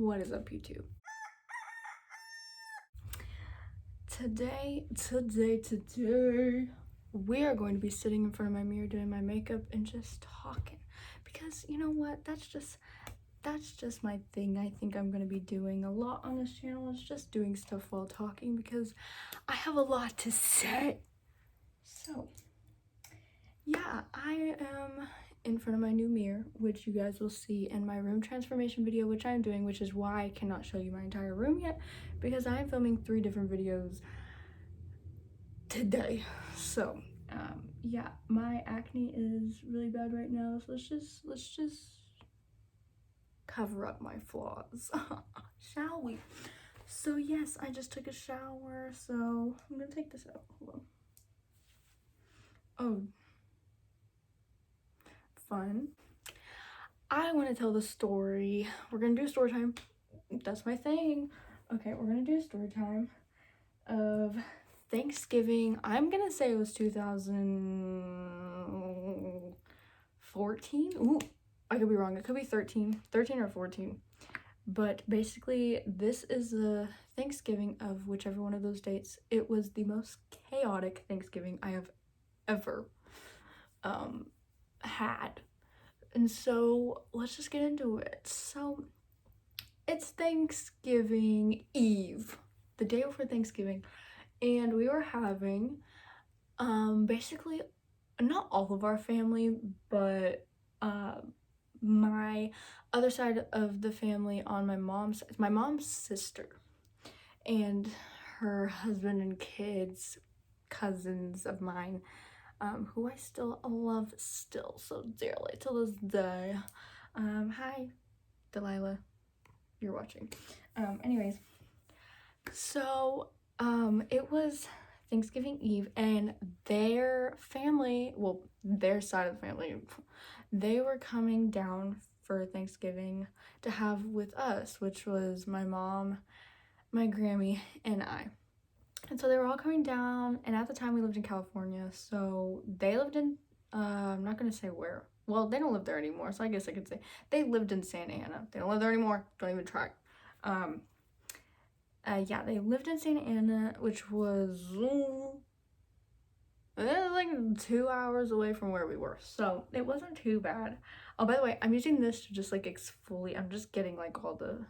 What is up, YouTube? Today, we are going to be sitting in front of my mirror doing my makeup and just talking, because you know what, that's just my thing. I think I'm gonna be doing a lot on this channel, is just doing stuff while talking, because I have a lot to say. So yeah, I am in front of my new mirror, which you guys will see in my room transformation video, which I'm doing, which is why I cannot show you my entire room yet, because I am filming 3 different videos today. So yeah, my acne is really bad right now, so let's just cover up my flaws. Shall we? So yes, I just took a shower, so I'm gonna take this out. Hold on. Oh, fun. I want to tell the story. We're gonna do story time. That's my thing. Okay, we're gonna do a story time of Thanksgiving. I'm gonna say it was 2014. Ooh, I could be wrong. It could be 13 or 14. But basically, this is the Thanksgiving of whichever one of those dates. It was the most chaotic Thanksgiving I have ever had. And so let's just get into it. So it's Thanksgiving Eve, the day before Thanksgiving, and we were having basically not all of our family, but my other side of the family on my mom's sister and her husband and kids, cousins of mine, who I still love so dearly till this day. Hi, Delilah, you're watching. Anyways, so it was Thanksgiving Eve, and their family, well, their side of the family, they were coming down for Thanksgiving to have with us, which was my mom, my Grammy, and I. And so they were all coming down, and at the time we lived in California, so they lived in, I'm not gonna say where. Well, they don't live there anymore, so I guess I could say they lived in Santa Ana. They don't live there anymore, don't even try. Yeah, they lived in Santa Ana, which was like 2 hours away from where we were, so it wasn't too bad. Oh, by the way, I'm using this to just like exfoliate. I'm just getting like all the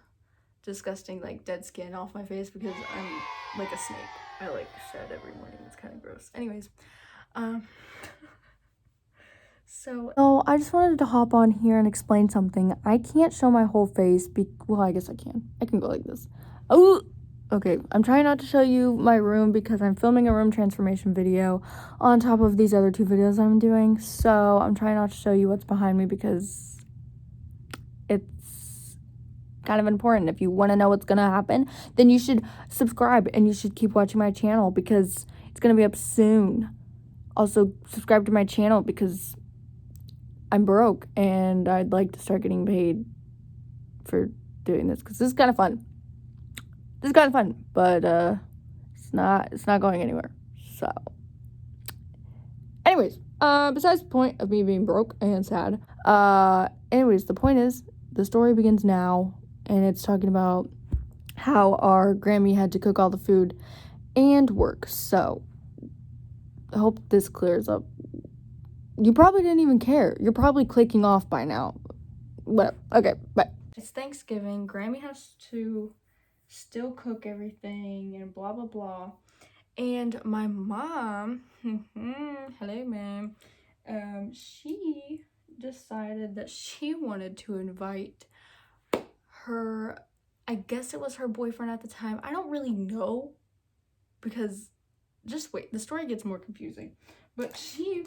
disgusting like dead skin off my face because I'm like a snake. I like shed every morning. It's kind of gross. Anyways, so I just wanted to hop on here and explain something. I can't show my whole face. Well, I guess I can. I can go like this. Oh, okay. I'm trying not to show you my room because I'm filming a room transformation video on top of these other 2 videos I'm doing. So I'm trying not to show you what's behind me because it's kind of important. If you want to know what's going to happen, then you should subscribe and you should keep watching my channel because it's going to be up soon. Also, subscribe to my channel because I'm broke and I'd like to start getting paid for doing this because this is kind of fun. But it's not going anywhere. So anyways, besides the point of me being broke and sad, anyways, the point is the story begins now, and it's talking about how our Grammy had to cook all the food and work. So I hope this clears up. You probably didn't even care. You're probably clicking off by now. Whatever. Okay, bye. It's Thanksgiving. Grammy has to still cook everything and blah, blah, blah. And my mom, hello, ma'am, she decided that she wanted to invite her, I guess it was her boyfriend at the time. I don't really know because, just wait, the story gets more confusing. But she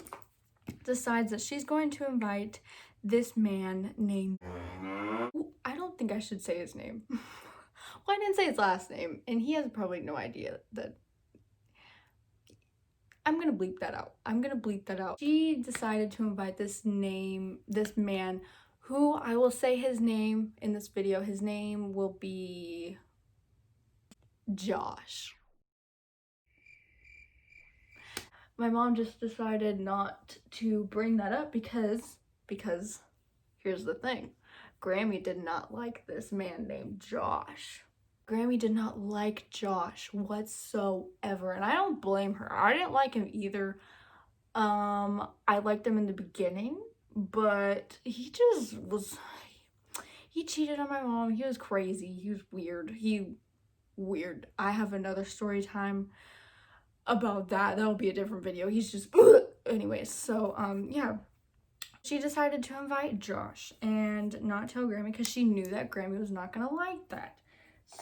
decides that she's going to invite this man named, I don't think I should say his name. Well, I didn't say his last name, and he has probably no idea that. I'm gonna bleep that out. She decided to invite this man, who I will say his name in this video. His name will be Josh. My mom just decided not to bring that up because here's the thing. Grammy did not like this man named Josh. Grammy did not like Josh whatsoever, and I don't blame her. I didn't like him either. I liked him in the beginning, but he cheated on my mom. He was crazy. He was weird. I have another story time about that. That'll be a different video. He's just anyways, so yeah. She decided to invite Josh and not tell Grammy because she knew that Grammy was not gonna like that.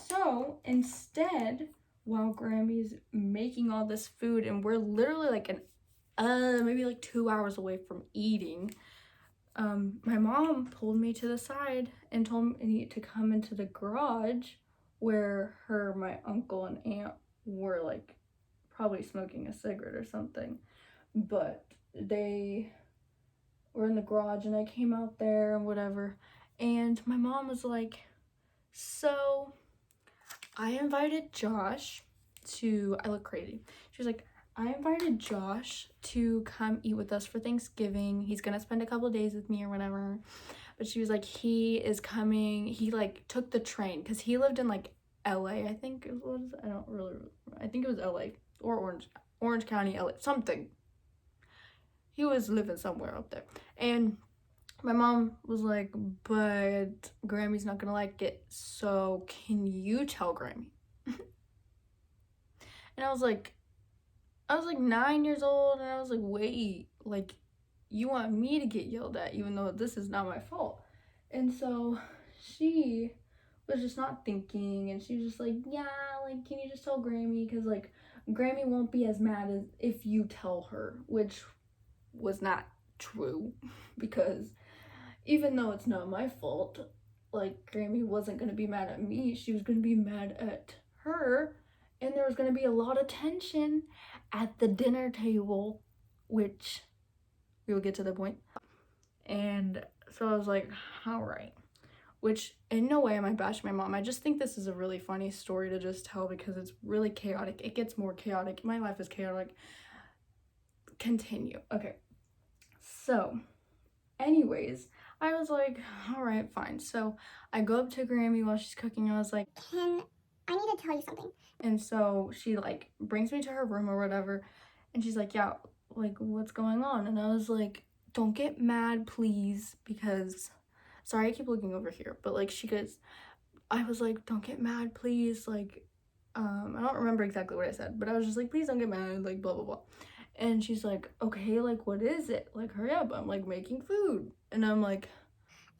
So instead, while Grammy's making all this food and we're literally like maybe like 2 hours away from eating, my mom pulled me to the side and told me to come into the garage where my uncle and aunt were like probably smoking a cigarette or something, but they were in the garage and I came out there and whatever, and my mom was like, so I invited Josh to, I look crazy, she was like, I invited Josh to come eat with us for Thanksgiving. He's gonna spend a couple days with me or whatever. But she was like, he is coming. He like took the train because he lived in like LA, I think it was. I don't really. I think it was LA or Orange County, LA, something. He was living somewhere up there, and my mom was like, but Grammy's not gonna like it. So can you tell Grammy? And I was like 9 years old, and I was like, wait, like, you want me to get yelled at even though this is not my fault? And so she was just not thinking, and she was just like, yeah, like, can you just tell Grammy? Because like Grammy won't be as mad as if you tell her, which was not true because even though it's not my fault, like, Grammy wasn't gonna be mad at me, she was gonna be mad at her, and there was gonna be a lot of tension at the dinner table, which we will get to the point. And so I was like, all right, which in no way am I bashing my mom. I just think this is a really funny story to just tell because it's really chaotic. It gets more chaotic. My life is chaotic. Continue. Okay. So anyways, I was like, all right, fine. So I go up to Grammy while she's cooking. I was like, I need to tell you something. And so she like brings me to her room or whatever, and she's like, yeah, like, what's going on? And I was like, don't get mad, please, because, sorry, I keep looking over here, but like I was like, don't get mad, please, like, I don't remember exactly what I said, but I was just like, please don't get mad, like, blah, blah, blah. And she's like, okay, like, what is it? Like, hurry up, I'm like making food. And I'm like,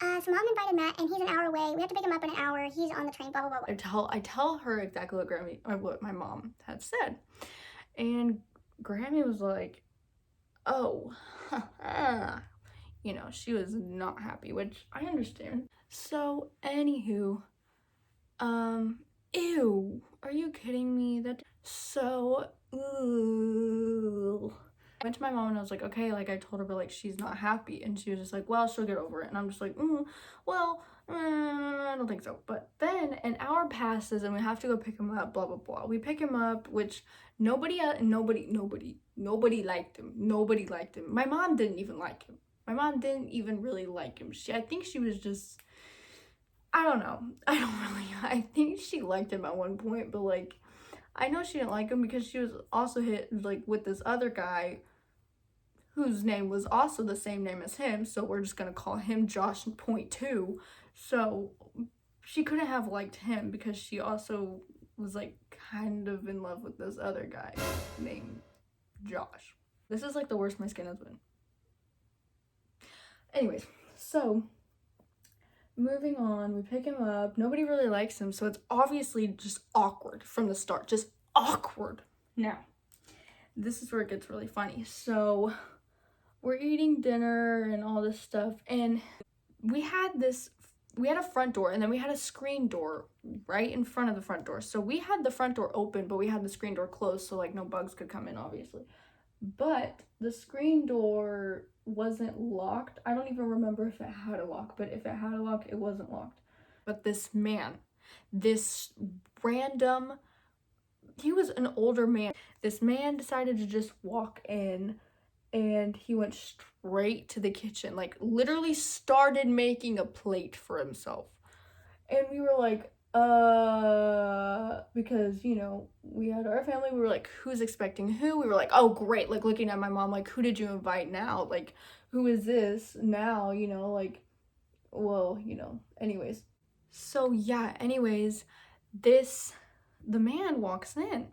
so mom invited Matt, and he's an hour away. We have to pick him up in an hour. He's on the train, blah, blah, blah. I tell her exactly what my mom had said. And Grammy was like, oh, you know, she was not happy, which I understand. So, anywho, ew, are you kidding me? I went to my mom and I was like, okay, like, I told her, but like, she's not happy. And she was just like, well, she'll get over it. And I'm just like, I don't think so. But then an hour passes and we have to go pick him up, blah, blah, blah. We pick him up, which nobody liked him. Nobody liked him. My mom didn't even like him. My mom didn't even really like him. I think she was just, I don't know. I think she liked him at one point, but like, I know she didn't like him because she was also hit like with this other guy whose name was also the same name as him, so we're just gonna call him Josh point two. So she couldn't have liked him because she also was like kind of in love with this other guy named Josh. This is like the worst my skin has been. Anyways, so moving on, we pick him up. Nobody really likes him, so it's obviously just awkward from the start. Just awkward. Now, this is where it gets really funny. So we're eating dinner and all this stuff, and we had a front door, and then we had a screen door right in front of the front door. So we had the front door open, but we had the screen door closed, so like no bugs could come in, obviously. But the screen door wasn't locked. I don't even remember if it had a lock, but if it had a lock, it wasn't locked. But this random, he was an older man. This man decided to just walk in and he went straight to the kitchen, like literally started making a plate for himself. And we were like, because, you know, we had our family, we were like, who's expecting who? We were like, oh, great. Like, looking at my mom, like, who did you invite now? Like, who is this now? You know, like, well, you know, anyways. So, yeah, anyways, the man walks in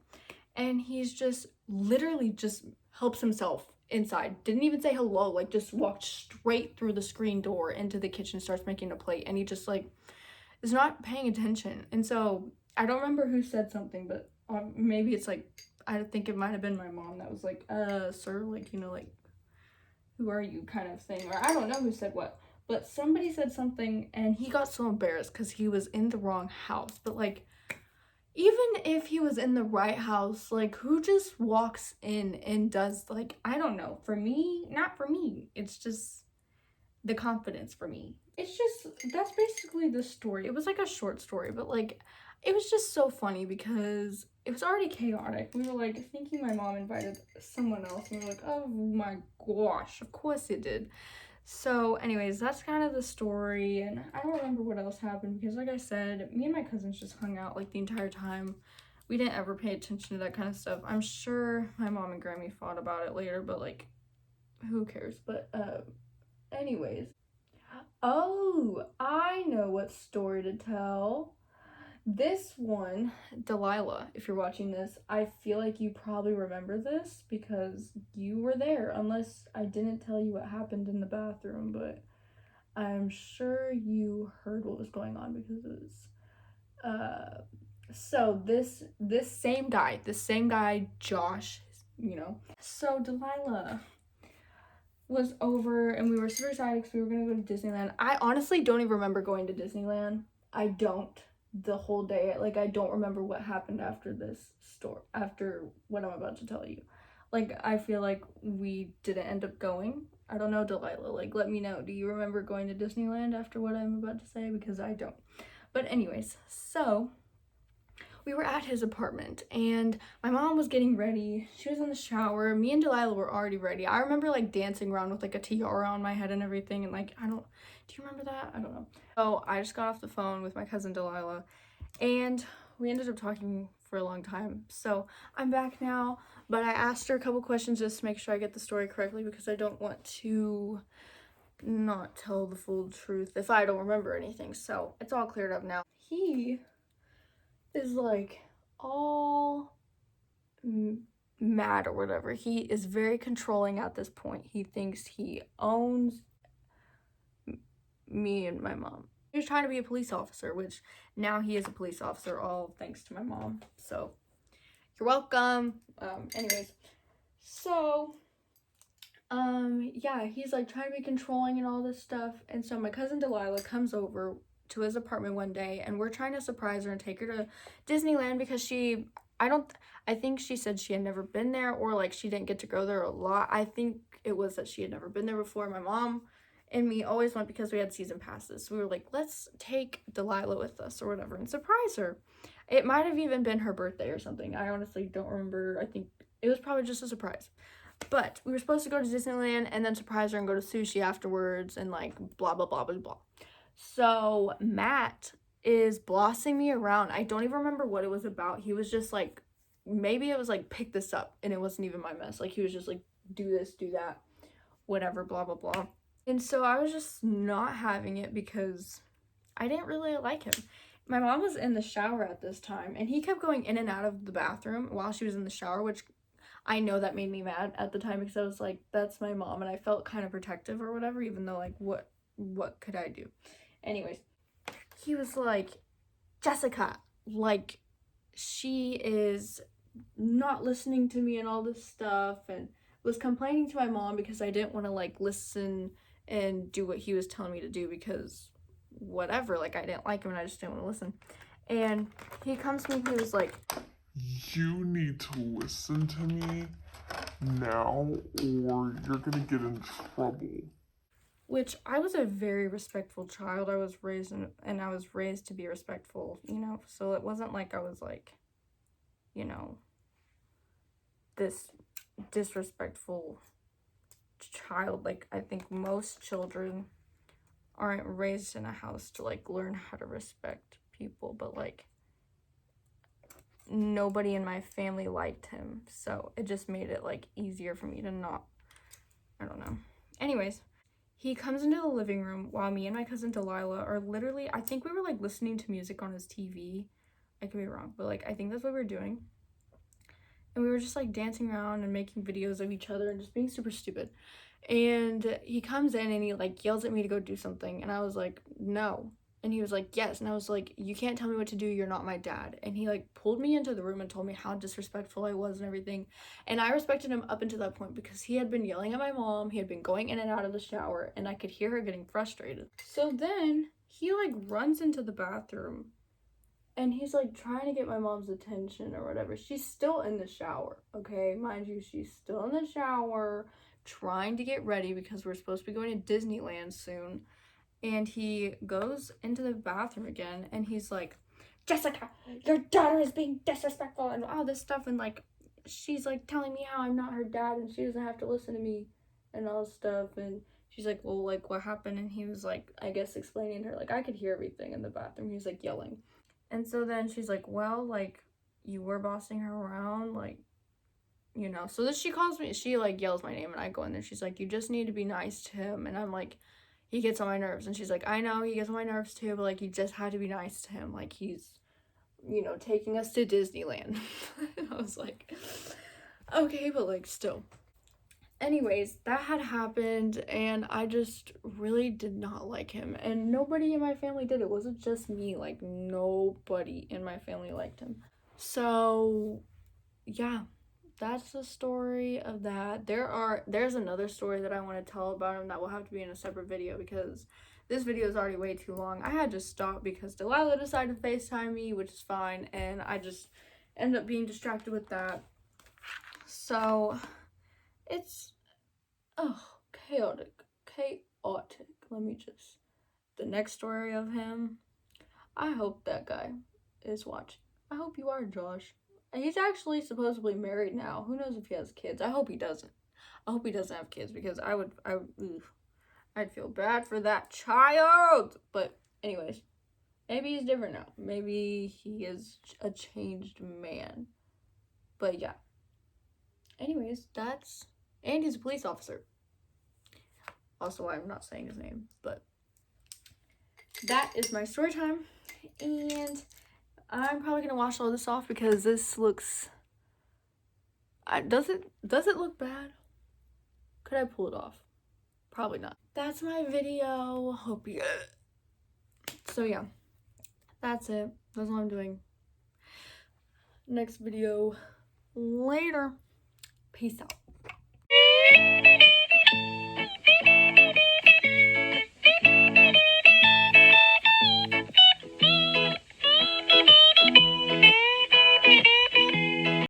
and he's just literally just helps himself inside. Didn't even say hello, like, just walked straight through the screen door into the kitchen, starts making a plate, and he just, like, is not paying attention. And so I don't remember who said something, but maybe it's like, I think it might have been my mom that was like, sir, like, you know, like, who are you, kind of thing. Or I don't know who said what, but somebody said something and he got so embarrassed because he was in the wrong house. But like, even if he was in the right house, like, who just walks in and does, like, I don't know, for me, not for me, it's just the confidence for me. It's just, that's basically the story. It was like a short story, but like, it was just so funny because it was already chaotic. We were like thinking my mom invited someone else, and we were like, oh my gosh, of course it did. So anyways, that's kind of the story, and I don't remember what else happened because, like I said, me and my cousins just hung out like the entire time. We didn't ever pay attention to that kind of stuff. I'm sure my mom and Grammy fought about it later, but like, who cares? But anyways, oh, I know what story to tell. This one, Delilah, if you're watching this, I feel like you probably remember this because you were there, unless I didn't tell you what happened in the bathroom, but I'm sure you heard what was going on because it was, so this same guy, Josh, you know. So Delilah was over and we were super excited because we were gonna go to Disneyland. I honestly don't even remember going to Disneyland. I don't. The whole day, like, I don't remember what happened after this story, after what I'm about to tell you. Like, I feel like we didn't end up going. I don't know, Delilah, like, let me know. Do you remember going to Disneyland after what I'm about to say? Because I don't. But anyways, so we were at his apartment and my mom was getting ready. She was in the shower. Me and Delilah were already ready. I remember like dancing around with like a tiara on my head and everything, and like, do you remember that? I don't know. So I just got off the phone with my cousin Delilah and we ended up talking for a long time. So I'm back now, but I asked her a couple questions just to make sure I get the story correctly because I don't want to not tell the full truth if I don't remember anything. So it's all cleared up now. He is like all mad or whatever. He is very controlling at this point. He thinks he owns me and my mom. He was trying to be a police officer, which now he is a police officer, all thanks to my mom. So you're welcome. Anyways, so yeah, he's like trying to be controlling and all this stuff. And so my cousin Delilah comes over to his apartment one day and we're trying to surprise her and take her to Disneyland because I think she said she had never been there, or like she didn't get to go there a lot. I think it was that she had never been there before. My mom and me always went because we had season passes. So we were like, let's take Delilah with us or whatever and surprise her. It might have even been her birthday or something. I honestly don't remember. I think it was probably just a surprise. But we were supposed to go to Disneyland and then surprise her and go to sushi afterwards and like blah, blah, blah, blah, blah. So Matt is bossing me around. I don't even remember what it was about. He was just like, maybe it was like, pick this up, and it wasn't even my mess. Like, he was just like, do this, do that, whatever, blah, blah, blah. And so I was just not having it because I didn't really like him. My mom was in the shower at this time, and he kept going in and out of the bathroom while she was in the shower, which I know that made me mad at the time because I was like, that's my mom, and I felt kind of protective or whatever, even though like, what could I do? Anyways, he was like, Jessica, like, she is not listening to me and all this stuff, and was complaining to my mom because I didn't want to like listen and do what he was telling me to do because whatever, like, I didn't like him and I just didn't want to listen. And he comes to me, he was like, you need to listen to me now or you're gonna get in trouble. which I was a very respectful child. I was raised and I was raised to be respectful, you know, so it wasn't like I was like, you know, this disrespectful child, like, I think most children aren't raised in a house to, like, learn how to respect people, but, like, nobody in my family liked him, so it just made it, like, easier for me to not, I don't know. Anyways, he comes into the living room while me and my cousin Delilah are literally, I think we were, like, listening to music on his TV. I could be wrong, but, like, I think that's what we were doing. And we were just, like, dancing around and making videos of each other and just being super stupid. And he comes in and he, like, yells at me to go do something. And I was like, no. And he was like, yes. And I was like, you can't tell me what to do. You're not my dad. And he, like, pulled me into the room and told me how disrespectful I was and everything. And I respected him up until that point because he had been yelling at my mom. He had been going in and out of the shower. And I could hear her getting frustrated. So then he, like, runs into the bathroom. And he's, like, trying to get my mom's attention or whatever. She's still in the shower, okay? Mind you, she's still in the shower, trying to get ready because we're supposed to be going to Disneyland soon. And he goes into the bathroom again, and he's like, Jessica, your daughter is being disrespectful and all this stuff. And, like, she's, like, telling me how I'm not her dad and she doesn't have to listen to me and all this stuff. And she's like, well, like, what happened? And he was, like, I guess explaining to her, like, I could hear everything in the bathroom. He was, like, yelling. And so then she's like, well, like, you were bossing her around, like, you know. So then she calls me, she, like, yells my name, and I go in there. She's like, you just need to be nice to him. And I'm like, he gets on my nerves. And she's like, I know he gets on my nerves too, but, like, you just had to be nice to him. Like, he's, you know, taking us to Disneyland. And I was like, okay, but, like, still. Anyways, that had happened, and I just really did not like him, and nobody in my family did. It wasn't just me, like, nobody in my family liked him. So, yeah, that's the story of that. There's another story that I want to tell about him that will have to be in a separate video because this video is already way too long. I had to stop because Delilah decided to FaceTime me, which is fine, and I just ended up being distracted with that. So, it's, chaotic. Let me just, the next story of him, I hope that guy is watching. I hope you are, Josh. He's actually supposedly married now. Who knows if he has kids? I hope he doesn't. I hope he doesn't have kids because I'd feel bad for that child. But anyways, maybe he's different now. Maybe he is a changed man. But yeah. Anyways, and he's a police officer. Also, I'm not saying his name, but that is my story time. And I'm probably gonna wash all this off because this looks, does it look bad? Could I pull it off? Probably not. That's my video. Hope you, so yeah, that's it. That's all I'm doing. Next video later. Peace out.